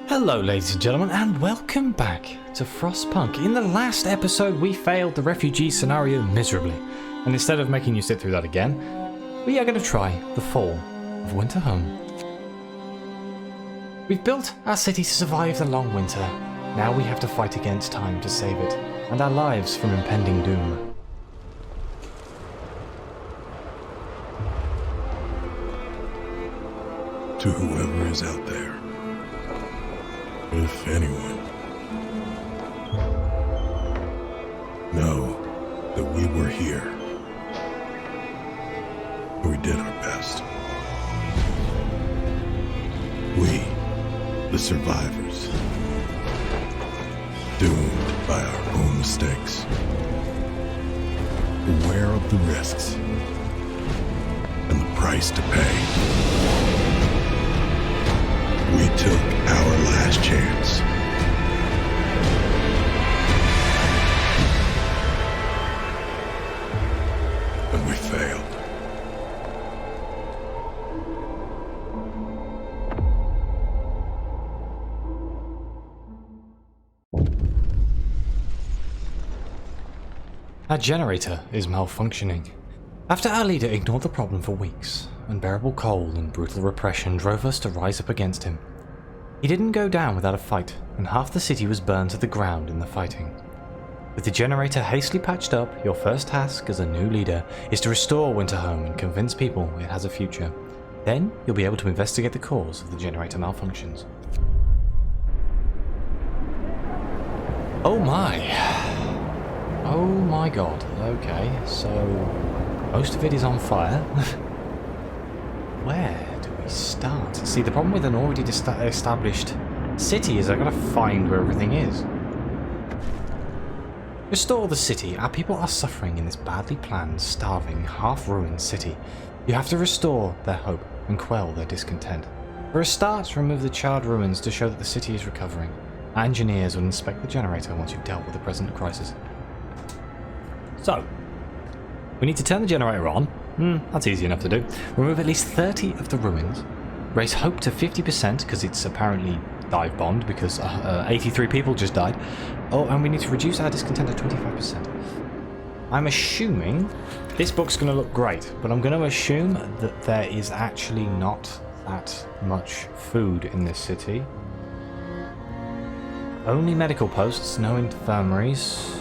Hello ladies and gentlemen, and welcome back to FrostPunk. In the last episode we failed the refugee scenario miserably, and instead of making you sit through that again, we are going to try the fall of Winterhome. We've built our city to survive the long winter. Now we have to fight against time to save it, and our lives from impending doom. To whoever is out there, if anyone, know that we were here. We did our best. We, the survivors, doomed by our own mistakes, aware of the risks and the price to pay. We took our last chance. And we failed. Our generator is malfunctioning. After our leader ignored the problem for weeks, unbearable cold and brutal repression drove us to rise up against him. He didn't go down without a fight, and half the city was burned to the ground in the fighting. With the generator hastily patched up, your first task as a new leader is to restore Winterhome and convince people it has a future. Then you'll be able to investigate the cause of the generator malfunctions. Oh my god. Okay, so most of it is on fire. Where do we start? See, the problem with an already established city is I've got to find where everything is. Restore the city. Our people are suffering in this badly planned, starving, half-ruined city. You have to restore their hope and quell their discontent. For a start, remove the charred ruins to show that the city is recovering. Our engineers will inspect the generator once you've dealt with the present crisis. So, we need to turn the generator on. That's easy enough to do. Remove at least 30 of the ruins. Raise hope to 50% because it's apparently dive bombed because 83 people just died. Oh, and we need to reduce our discontent to 25%. I'm assuming this book's going to look great, but I'm going to assume that there is actually not that much food in this city. Only medical posts, no infirmaries.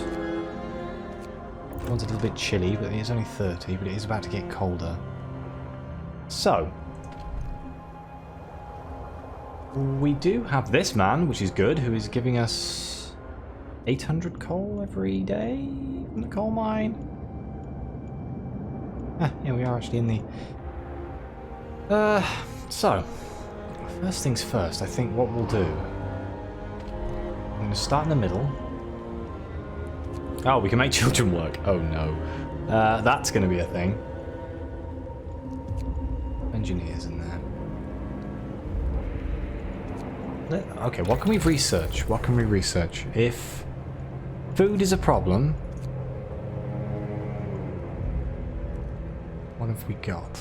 One's a little bit chilly, but it is only 30, but it is about to get colder. So, we do have this man, which is good, who is giving us 800 coal every day from the coal mine. Yeah, we are actually in the... So, first things first, I think what we'll do... I'm going to start in the middle. Oh, we can make children work. Oh no. That's going to be a thing. Engineers in there. Okay, what can we research? What can we research? If food is a problem, what have we got?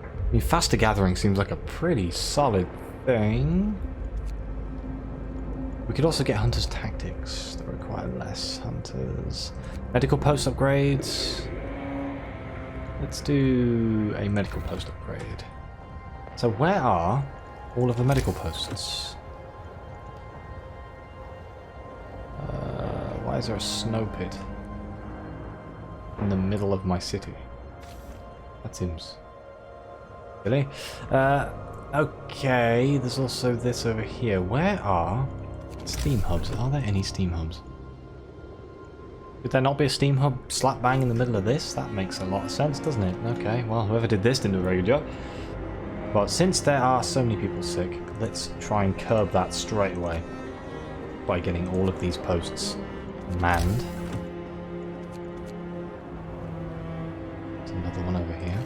I mean, faster gathering seems like a pretty solid thing. We could also get hunters' tactics that require less hunters. Medical post upgrades. Let's do a medical post upgrade. So where are all of the medical posts? Why is there a snow pit in the middle of my city? That seems silly. Okay, there's also this over here. Where are steam hubs? Are there any steam hubs? Could there not be a steam hub slap bang in the middle of this? That makes a lot of sense, doesn't it? Okay, well, whoever did this didn't do a very good job. But since there are so many people sick, let's try and curb that straight away by getting all of these posts manned. There's another one over here.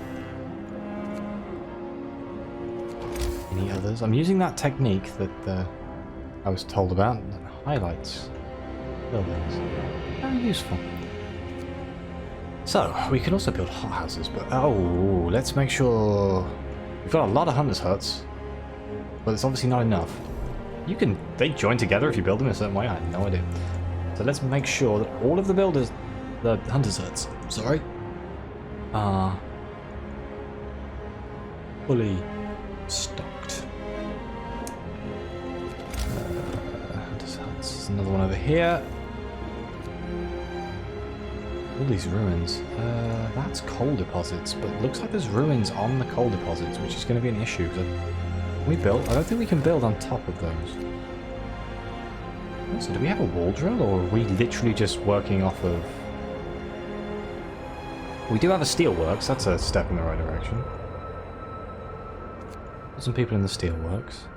Any others? I'm using that technique that I was told about. Highlights buildings. Very useful. So, we can also build hothouses, but let's make sure... We've got a lot of hunters' huts, but it's obviously not enough. They join together if you build them in a certain way. I had no idea. So let's make sure that all of the builders, the hunters' huts, sorry, are fully stocked. Hunters' huts. There's another one over here. All these ruins. That's coal deposits, but it looks like there's ruins on the coal deposits, which is going to be an issue. I don't think we can build on top of those. So do we have a wall drill, or are we literally just working off of... We do have a steelworks, that's a step in the right direction. Put some people in the steelworks.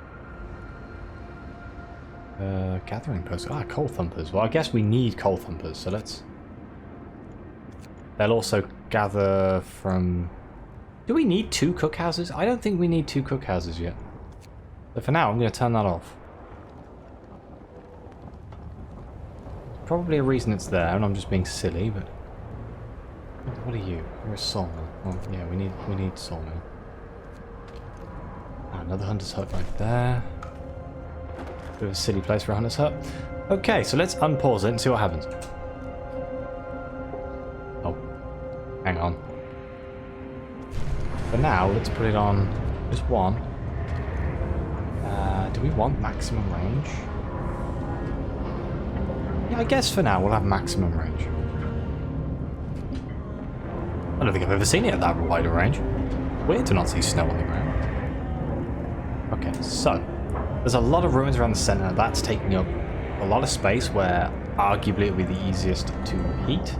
Gathering post. Coal thumpers. Well, I guess we need coal thumpers, so let's... They'll also gather from... Do we need 2 cookhouses? I don't think we need 2 cookhouses yet. But for now, I'm going to turn that off. Probably a reason it's there, and I'm just being silly, but... What are you? You're a sawmill. Oh, yeah, we need sawmill. Another hunter's hut right there. Bit of a silly place for a hunter's hut. Okay, so let's unpause it and see what happens. Oh. Hang on. For now, let's put it on just one. Do we want maximum range? Yeah, I guess for now we'll have maximum range. I don't think I've ever seen it at that wide a range. Weird to not see snow on the ground. Okay, so there's a lot of ruins around the center. That's taking up a lot of space where arguably it would be the easiest to heat.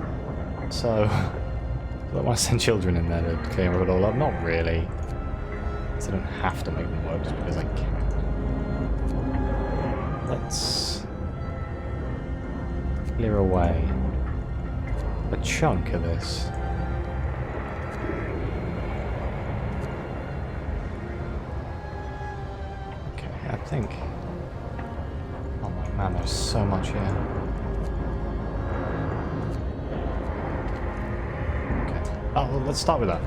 So I don't want to send children in there to clear it all up. Not really. So I don't have to make them work just because I can. Let's clear away a chunk of this. Okay, I think... Oh my man, there's so much here. Okay. Oh, well, let's start with that.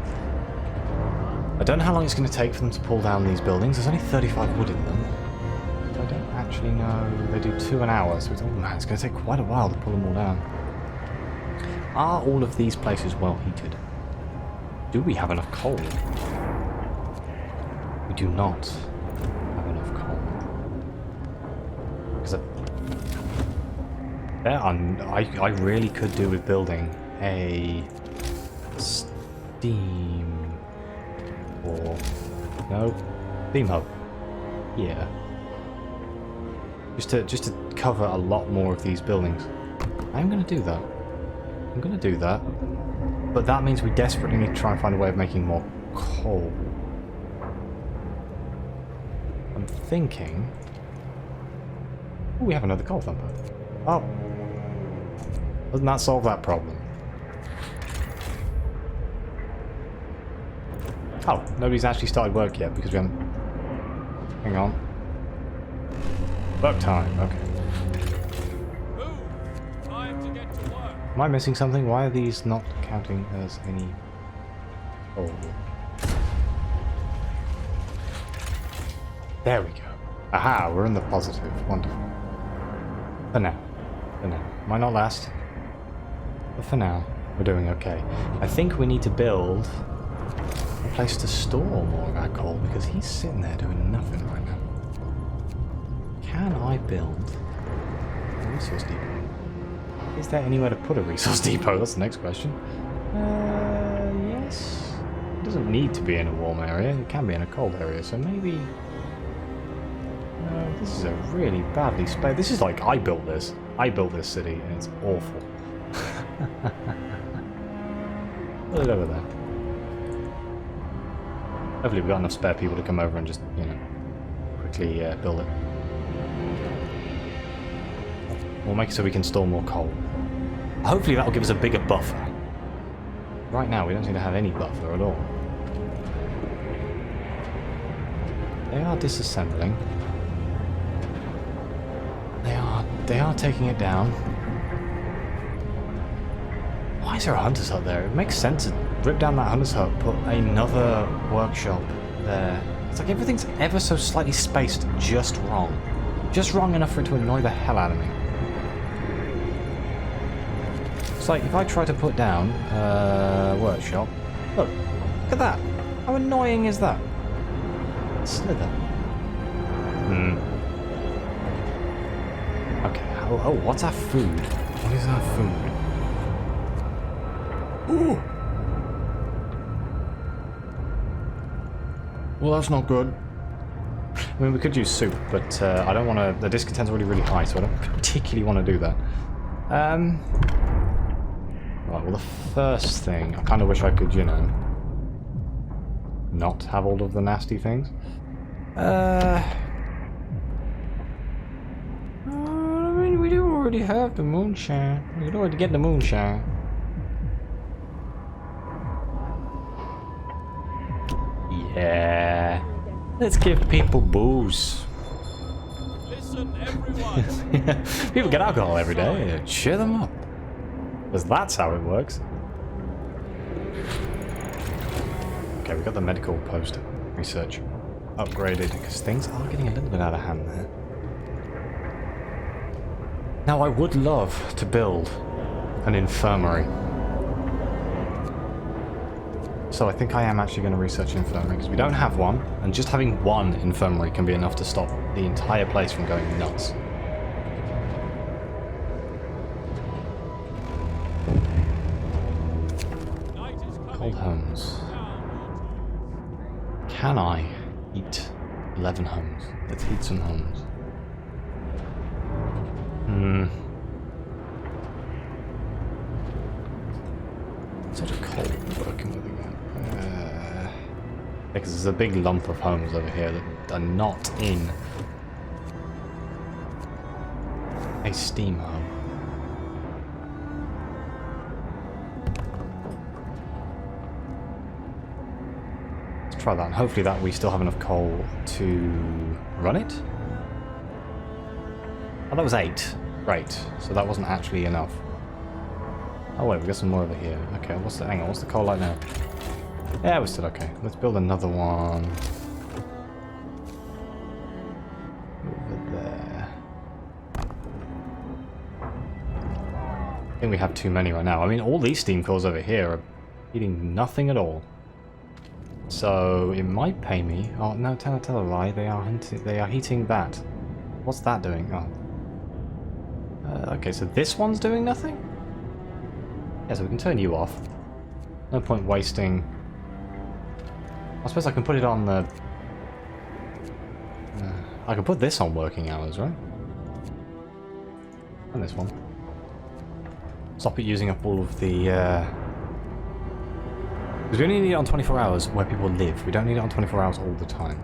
I don't know how long it's going to take for them to pull down these buildings. There's only 35 wood in them. I don't actually know. They do 2 an hour, so it's, oh man, it's going to take quite a while to pull them all down. Are all of these places well heated? Do we have enough coal? We do not have enough coal. Because I really could do with building a steam or steam hub. Yeah. Just to cover a lot more of these buildings. I'm going to do that. I'm going to do that. But that means we desperately need to try and find a way of making more coal. I'm thinking... Oh, we have another coal thumper. Oh. Doesn't that solve that problem? Oh, nobody's actually started work yet because we haven't... Hang on. Work time, okay. Move. Time to get to work. Am I missing something? Why are these not counting as any... Oh. There we go. Aha, we're in the positive. Wonderful. For now. For now. Might not last. But for now, we're doing okay. I think we need to build a place to store more of our coal because he's sitting there doing nothing right now. Can I build a resource depot? Is there anywhere to put a resource depot? That's the next question. Yes. It doesn't need to be in a warm area. It can be in a cold area. So maybe... No, this is a really badly spaced... This is like I built this. I built this city and it's awful. Put it over there. Hopefully we've got enough spare people to come over and just, you know, quickly build it. We'll make it so we can store more coal. Hopefully that'll give us a bigger buffer. Right now we don't seem to have any buffer at all. They are disassembling. They are taking it down. Why is there a hunter's hut there? It makes sense to rip down that hunter's hut, put another workshop there. It's like everything's ever so slightly spaced just wrong. Just wrong enough for it to annoy the hell out of me. It's like if I try to put down workshop. Look at that. How annoying is that? Slither. Okay. Oh, what's our food? What is our food? Ooh. Well, that's not good. I mean, we could use soup, but I don't want to... The discontent's already really high, so I don't particularly want to do that. Right, well, the first thing... I kind of wish I could, you know... not have all of the nasty things. I mean, we do already have the moonshine. We can already get the moonshine. Yeah. Let's give people booze. Listen, everyone. People get alcohol every day. Cheer them up. Because that's how it works. Okay, we got the medical post research upgraded because things are getting a little bit out of hand there. Now, I would love to build an infirmary. So I think I am actually going to research an infirmary because we don't have one, and just having one infirmary can be enough to stop the entire place from going nuts. Cold homes. Can I heat 11 homes? Let's heat some homes. What sort of coal are we working with again? Because there's a big lump of homes over here that are not in a steam home. Let's try that, and hopefully that we still have enough coal to run it. Oh, that was 8. Right, so that wasn't actually enough. Oh wait, we got some more over here. Okay, hang on, what's the coal like now? Yeah, we're still okay. Let's build another one. Over there. I think we have too many right now. I mean, all these steam cores over here are heating nothing at all. So, it might pay me. Oh, no, tell a lie. They are heating that. What's that doing? Oh. Okay, so this one's doing nothing? Yeah, so we can turn you off. No point wasting... I suppose I can put it on the... I can put this on working hours, right? And this one. Stop it using up all of the... Because we only need it on 24 hours where people live. We don't need it on 24 hours all the time.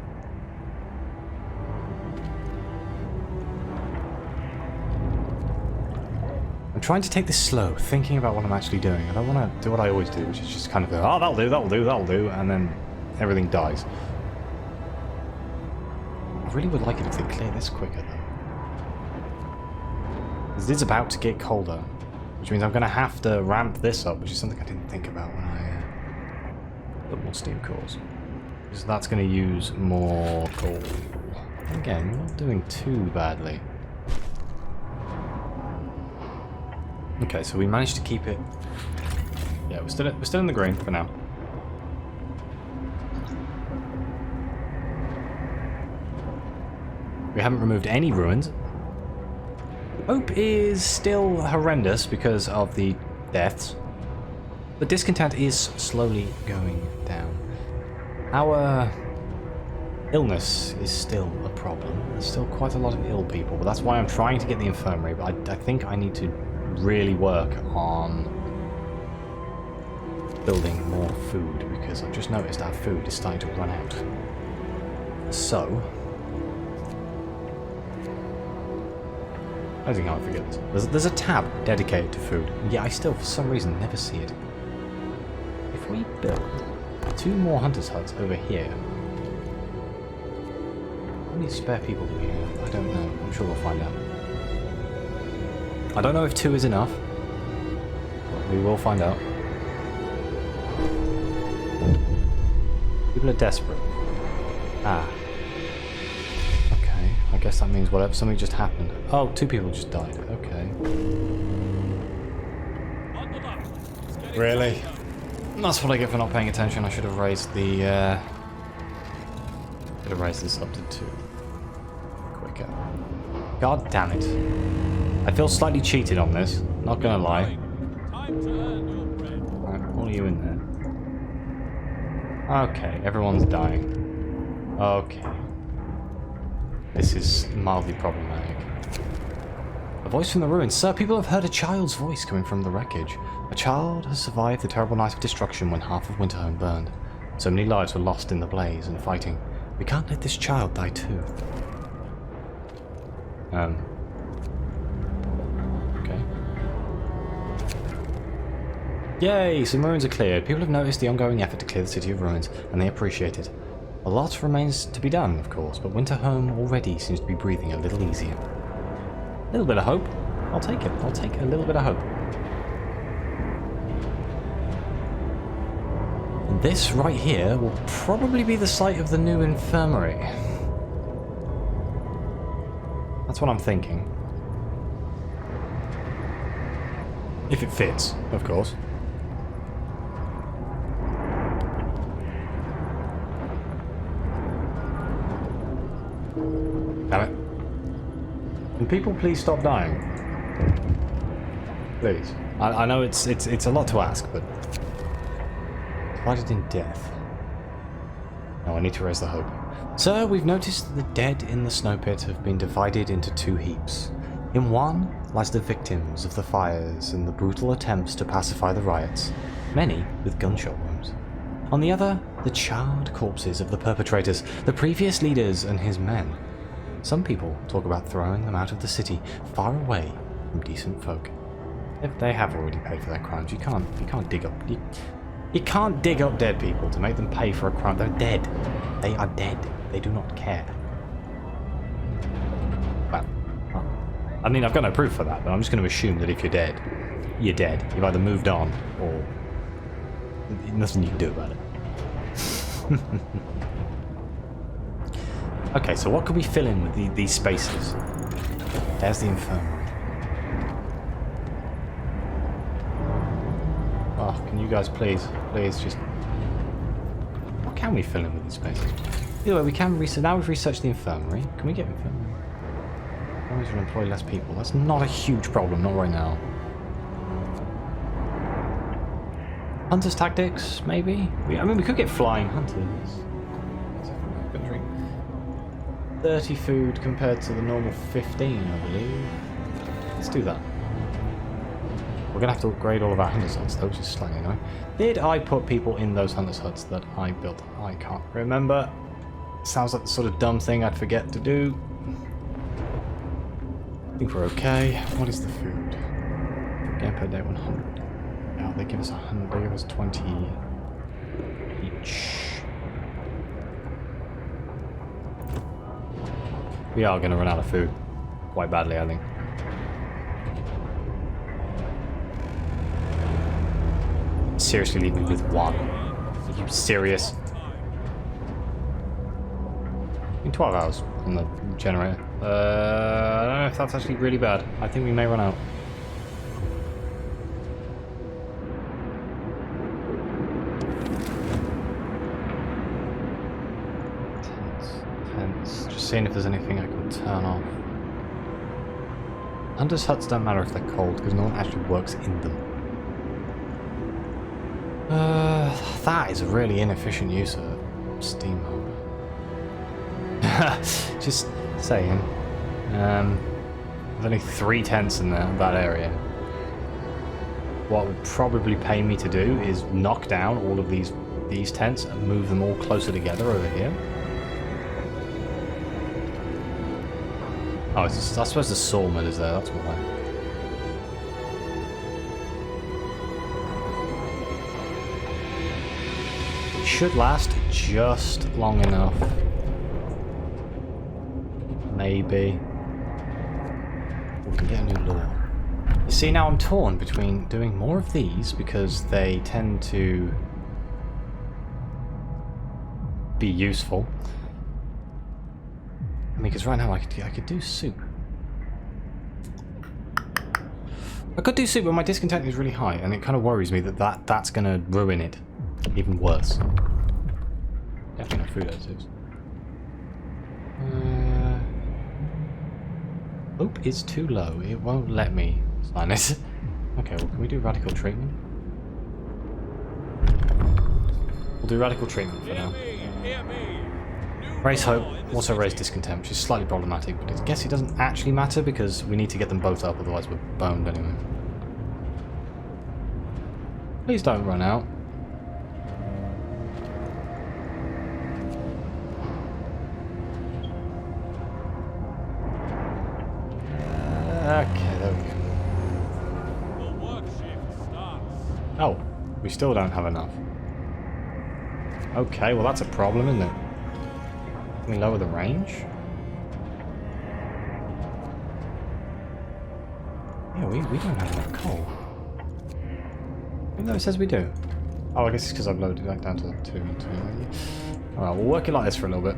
I'm trying to take this slow, thinking about what I'm actually doing. I don't want to do what I always do, which is just kind of go, oh, that'll do, and then everything dies. I really would like it if they clear this quicker, though. Because it is about to get colder, which means I'm going to have to ramp this up, which is something I didn't think about when I put more steam cores. Because that's going to use more coal. Again, we're not doing too badly. Okay, so we managed to keep it. Yeah, we're still in the green for now. We haven't removed any ruins. Hope is still horrendous because of the deaths, but discontent is slowly going down. Our illness is still a problem. There's still quite a lot of ill people, but that's why I'm trying to get the infirmary. But I think I need to really work on building more food, because I've just noticed our food is starting to run out. So I don't think I forget this. There's a tab dedicated to food. Yeah, I still for some reason never see it. If we build 2 more hunters huts over here, how many spare people do we have? I don't know. I'm sure we'll find out. I don't know if 2 is enough, but we will find out. People are desperate. Ah. Okay, I guess that means whatever, something just happened. Oh, 2 people just died. Okay. On the left. It's getting Really? tighter. That's what I get for not paying attention. I should have raised the, should have raised this up to 2. Quicker. God damn it. I feel slightly cheated on this. Not gonna lie. Time to earn your bread. Right, what are you in there? Okay, everyone's dying. Okay. This is mildly problematic. A voice from the ruins. Sir, people have heard a child's voice coming from the wreckage. A child has survived the terrible night of destruction when half of Winterhome burned. So many lives were lost in the blaze and fighting. We can't let this child die too. Okay. Yay! Some ruins are cleared. People have noticed the ongoing effort to clear the city of ruins, and they appreciate it. A lot remains to be done, of course, but Winterhome already seems to be breathing a little easier. A little bit of hope. I'll take it. I'll take a little bit of hope. And this right here will probably be the site of the new infirmary. That's what I'm thinking. If it fits, of course. Damn it. Can people please stop dying? Please. I know it's a lot to ask, but divided in death. Now I need to raise the hope. Sir, we've noticed that the dead in the snow pit have been divided into 2 heaps. In one lies the victims of the fires and the brutal attempts to pacify the riots, many with gunshot wounds. On the other, the charred corpses of the perpetrators, the previous leaders and his men. Some people talk about throwing them out of the city, far away from decent folk. If they have already paid for their crimes, you can't dig up you can't dig up dead people to make them pay for a crime. They're dead. They are dead. They do not care. Well, I mean, I've got no proof for that, but I'm just going to assume that if you're dead, you're dead. You've either moved on or nothing you can do about it. Okay, so what can we fill in with these spaces? There's the infirmary. Oh, can you guys please just... What can we fill in with these spaces? Either way, we can research... Now we've researched the infirmary. Can we get infirmary? Always will employ less people. That's not a huge problem, not right now. Hunters' tactics, maybe? I mean, we could get flying hunters. 30 food compared to the normal 15, I believe. Let's do that. We're going to have to upgrade all of our hunters' huts, though, which is slightly annoying. Did I put people in those hunters' huts that I built? I can't remember. Sounds like the sort of dumb thing I'd forget to do. I think we're okay. What is the food? Again, per day 100. Now they give us 100. They give us 20 each. We are going to run out of food. Quite badly, I think. Seriously, leave me with 1. Are you serious? In 12 hours on the generator. I don't know if that's actually really bad. I think we may run out. Tense. Just seeing if there's anything I can turn off. Hunters' huts don't matter if they're cold because no one actually works in them. That is a really inefficient use of steam hub. Just saying. There's only 3 tents in that area. What would probably pay me to do is knock down all of these tents and move them all closer together over here. Oh, I suppose the sawmill is there, that's why. It should last just long enough. Maybe. We can get a new law. You see, now I'm torn between doing more of these because they tend to be useful. mean, because right now I could do soup. I could do soup, but my discontent is really high, and it kind of worries me that's going to ruin it even worse. Definitely no food as is. Hope is too low. It won't let me sign it. Okay, well, can we do radical treatment? We'll do radical treatment for now. Hear me. Raise hope, also raise discontent, which is slightly problematic, but I guess it doesn't actually matter because we need to get them both up, otherwise we're boned anyway. Please don't run out. Okay, there we go. The work shift starts. Oh, we still don't have enough. Okay, well that's a problem, isn't it? Can we lower the range? Yeah, we don't have enough coal. Even though it says we do. Oh, I guess it's because I've loaded it back down to 2 and 2. Alright, we'll work it like this for a little bit.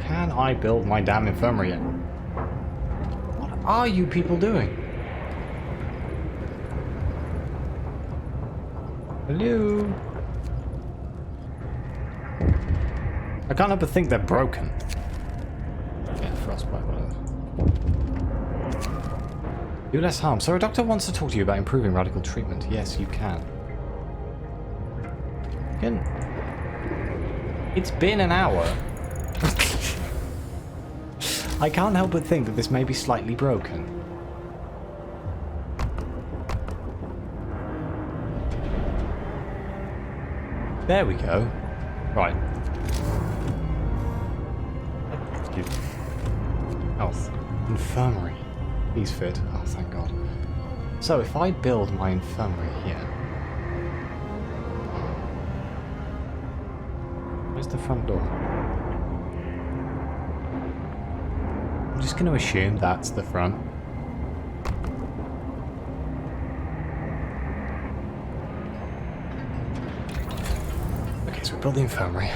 Can I build my damn infirmary yet? What are you people doing? Hello? I can't help but think they're broken. Yeah, frostbite, whatever. Do less harm. So a doctor wants to talk to you about improving radical treatment. Yes, you can. It's been an hour. I can't help but think that this may be slightly broken. There we go. Right. Health. Infirmary. He's fit. Oh, thank God. So, if I build my infirmary here... Where's the front door? I'm just going to assume that's the front. Okay, so we built the infirmary.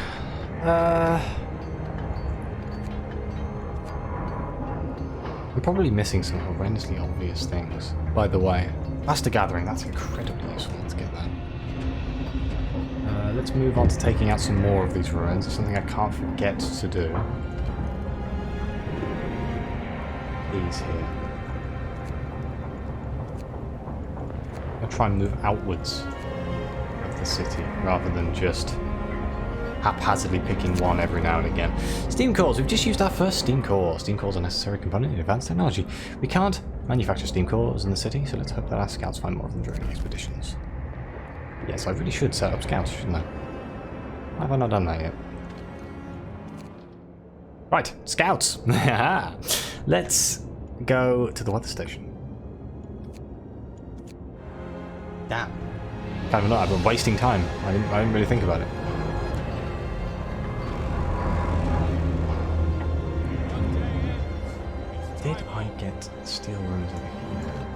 I'm probably missing some horrendously obvious things. By the way, faster gathering, that's incredibly useful. Let's get that. Let's move on to taking out some more of these ruins. It's something I can't forget to do. These here. I'll try and move outwards of the city rather than just haphazardly picking one every now and again. Steam cores. We've just used our first steam core. Steam cores are a necessary component in advanced technology. We can't manufacture steam cores in the city, so let's hope that our scouts find more of them during the expeditions. Yes, I really should set up scouts, shouldn't I? Why have I not done that yet? Right, scouts! Let's go to the weather station. Damn. Kind of not, I've been wasting time. I didn't really think about it. Did I get steel rooms over here?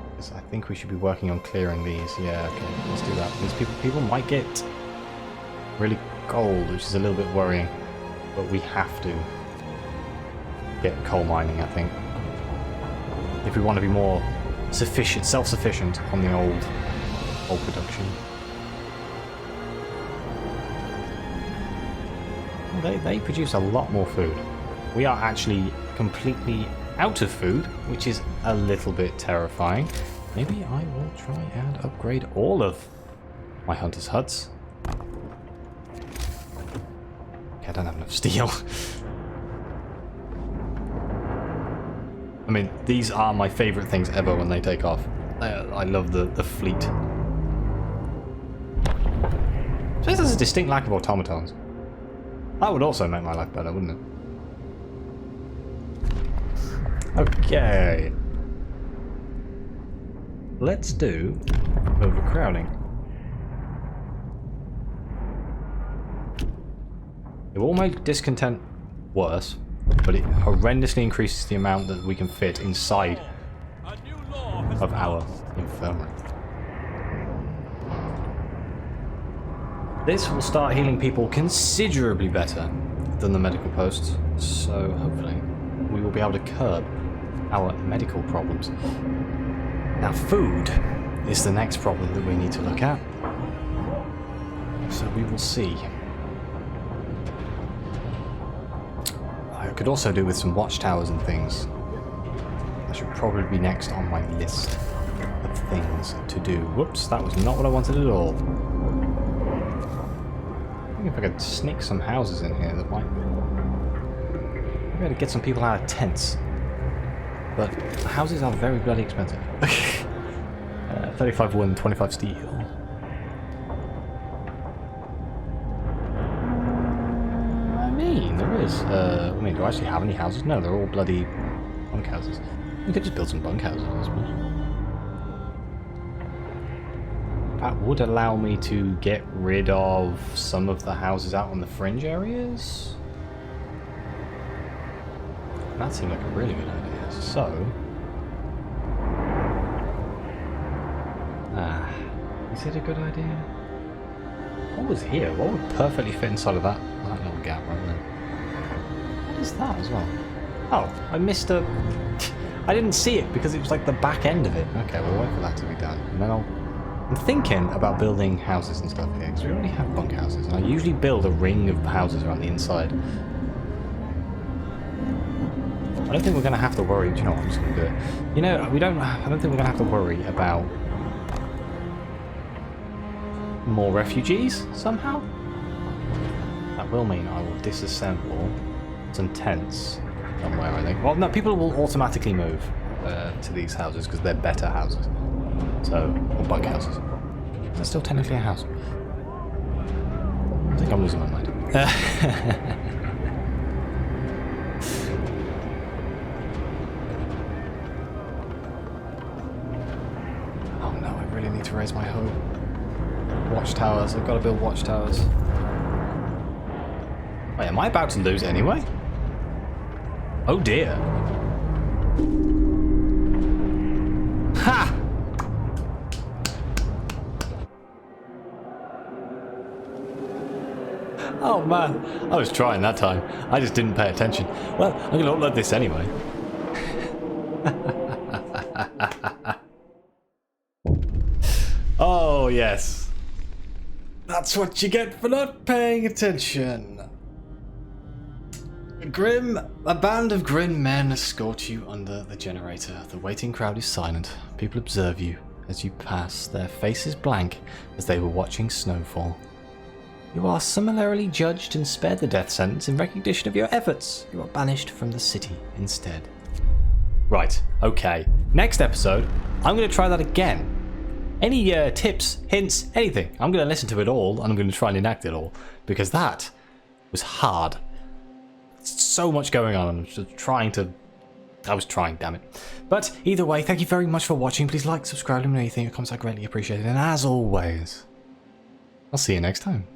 Because I think we should be working on clearing these. Yeah, okay, let's do that. These people might get really cold, which is a little bit worrying. But we have to get coal mining, I think. If we want to be more self-sufficient on the old coal production. Well, they produce a lot more food. We are actually completely out of food, which is a little bit terrifying. Maybe I will try and upgrade all of my hunters' huts. Okay, I don't have enough steel. I mean, these are my favourite things ever when they take off. I love the fleet. I suppose there's a distinct lack of automatons. That would also make my life better, wouldn't it? Okay. Let's do overcrowding. It will make discontent worse, but it horrendously increases the amount that we can fit inside of our infirmary. This will start healing people considerably better. than the medical post, so hopefully we will be able to curb our medical problems. Now food is the next problem that we need to look at, so we will see. I could also do with some watchtowers and things. That should probably be next on my list of things to do. Whoops, that was not what I wanted at all. I think if I could sneak some houses in here, that might... Maybe to get some people out of tents. But houses are very bloody expensive. 35 wood and 25 steel. I mean, there is... I mean, do I actually have any houses? No, they're all bloody bunkhouses. We could just build some bunkhouses, I suppose. That would allow me to get rid of some of the houses out on the fringe areas. That seemed like a really good idea. So... is it a good idea? What was here? What would perfectly fit inside of that little gap right there? What is that as well? Oh, I missed a... I didn't see it because it was like the back end of it. Okay, we'll wait for that to be done. And then I'm thinking about building houses and stuff here because we already have bunkhouses. And I usually build a ring of houses around the inside. I don't think we're going to have to worry. Do you know what? I'm just going to do it. You know, I don't think we're going to have to worry about more refugees somehow. That will mean I will disassemble some tents somewhere, I think. Well, no, people will automatically move to these houses because they're better houses. So, or bunk houses. That's still technically a house. I think I'm losing my mind. Oh no, I really need to raise my hope. Watchtowers, I've got to build watchtowers. Wait, am I about to lose anyway? Oh dear. Ha! Oh man, I was trying that time. I just didn't pay attention. Well, I'm going to upload this anyway. Oh yes. That's what you get for not paying attention. A band of grim men escort you under the generator. The waiting crowd is silent. People observe you as you pass, their faces blank as they were watching snowfall. You are summarily judged and spared the death sentence in recognition of your efforts. You are banished from the city instead. Right, okay. Next episode, I'm going to try that again. Any tips, hints, anything. I'm going to listen to it all and I'm going to try and enact it all. Because that was hard. So much going on. I'm just trying to... I was trying, damn it. But either way, thank you very much for watching. Please like, subscribe, let me know what you think. Your comments are greatly appreciated. And as always, I'll see you next time.